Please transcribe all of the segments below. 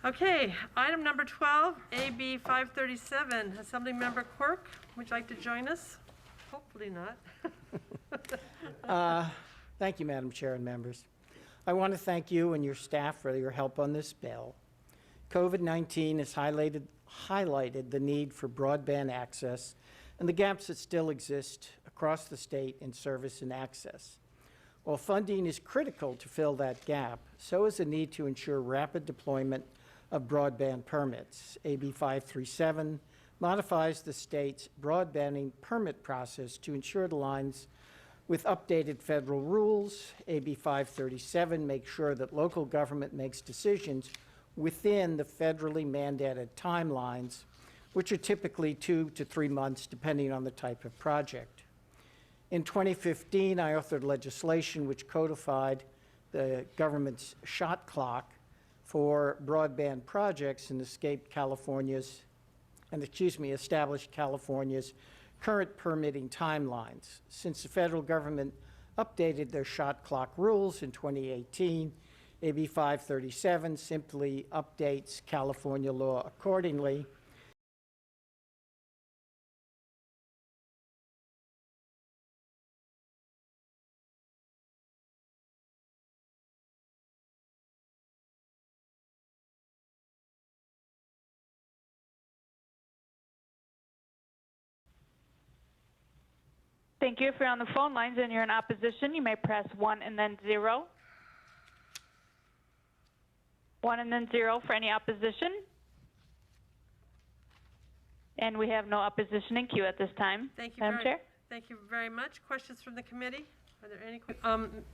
Okay, item number 12, AB 537. Assemblymember Quirk, would you like to join us? Hopefully not. Thank you, Madam Chair and members. I want to thank you and your staff for your help on this bill. COVID-19 has highlighted the need for broadband access and the gaps that still exist across the state in service and access. While funding is critical to fill that gap, so is the need to ensure rapid deployment of broadband permits. AB 537 modifies the state's broadbanding permit process to ensure it aligns with updated federal rules. AB 537 makes sure that local government makes decisions within the federally mandated timelines, which are typically 2 to 3 months, depending on the type of project. In 2015, I authored legislation which codified the government's shot clock for broadband projects and established California's current permitting timelines. Since the federal government updated their shot clock rules in 2018, AB 537 simply updates California law accordingly. Thank you. If you're on the phone lines and you're in opposition, you may press 1 and then 0. 1 and then 0 for any opposition. And we have no opposition in queue at this time. Thank you, Madam Chair. Thank you very much. Questions from the committee? Are there any?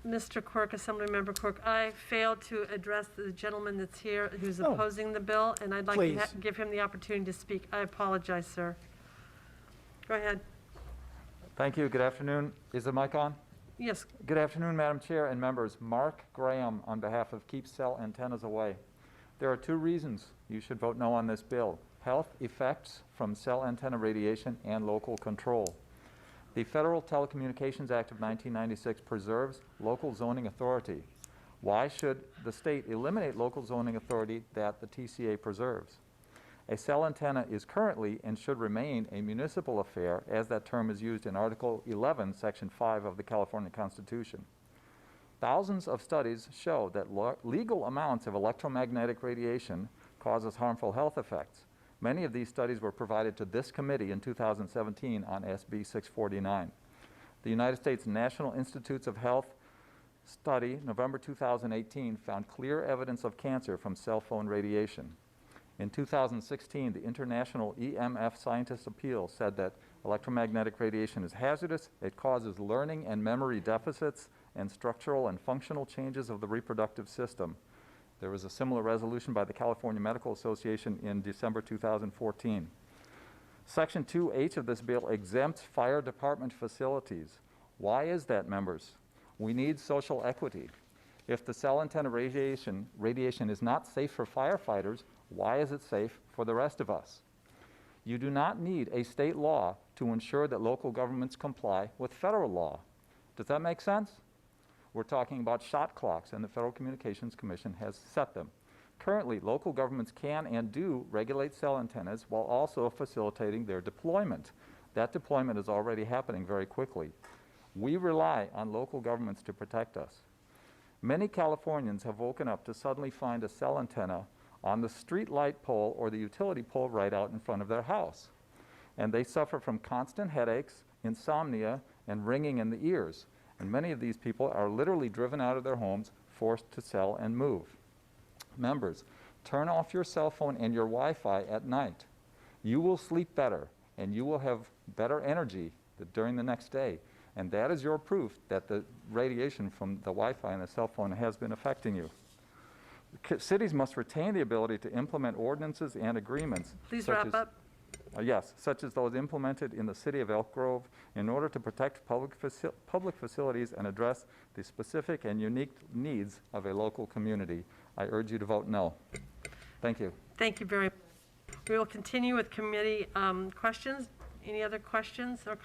Mr. Quirk, Assemblymember Quirk, I failed to address the gentleman that's here who's opposing the bill, and I'd like to give him the opportunity to speak. I apologize, sir. Go ahead. Thank you. Good afternoon. Is the mic on? Yes. Good afternoon, Madam Chair and members. Mark Graham on behalf of Keep Cell Antennas Away. There are 2 reasons you should vote no on this bill: health effects from cell antenna radiation and local control. The Federal Telecommunications Act of 1996 preserves local zoning authority. Why should the state eliminate local zoning authority that the TCA preserves? A cell antenna is currently and should remain a municipal affair, as that term is used in Article 11, Section 5 of the California Constitution. Thousands of studies show that legal amounts of electromagnetic radiation causes harmful health effects. Many of these studies were provided to this committee in 2017 on SB 649. The United States National Institutes of Health study, November 2018, found clear evidence of cancer from cell phone radiation. In 2016, the International EMF Scientist Appeal said that electromagnetic radiation is hazardous. It causes learning and memory deficits and structural and functional changes of the reproductive system. There was a similar resolution by the California Medical Association in December 2014. Section 2H of this bill exempts fire department facilities. Why is that, members? We need social equity. If the cell antenna radiation is not safe for firefighters, why is it safe for the rest of us? You do not need a state law to ensure that local governments comply with federal law. Does that make sense? We're talking about shot clocks, and the Federal Communications Commission has set them. Currently, local governments can and do regulate cell antennas while also facilitating their deployment. That deployment is already happening very quickly. We rely on local governments to protect us. Many Californians have woken up to suddenly find a cell antenna on the street light pole or the utility pole right out in front of their house. And they suffer from constant headaches, insomnia, and ringing in the ears. And many of these people are literally driven out of their homes, forced to sell and move. Members, turn off your cell phone and your Wi-Fi at night. You will sleep better, and you will have better energy during the next day. And that is your proof that the radiation from the Wi-Fi and the cell phone has been affecting you. Cities must retain the ability to implement ordinances and agreements. Please wrap up. Yes, such as those implemented in the city of Elk Grove in order to protect public facilities and address the specific and unique needs of a local community. I urge you to vote no. Thank you. Thank you very much. We will continue with committee questions. Any other questions or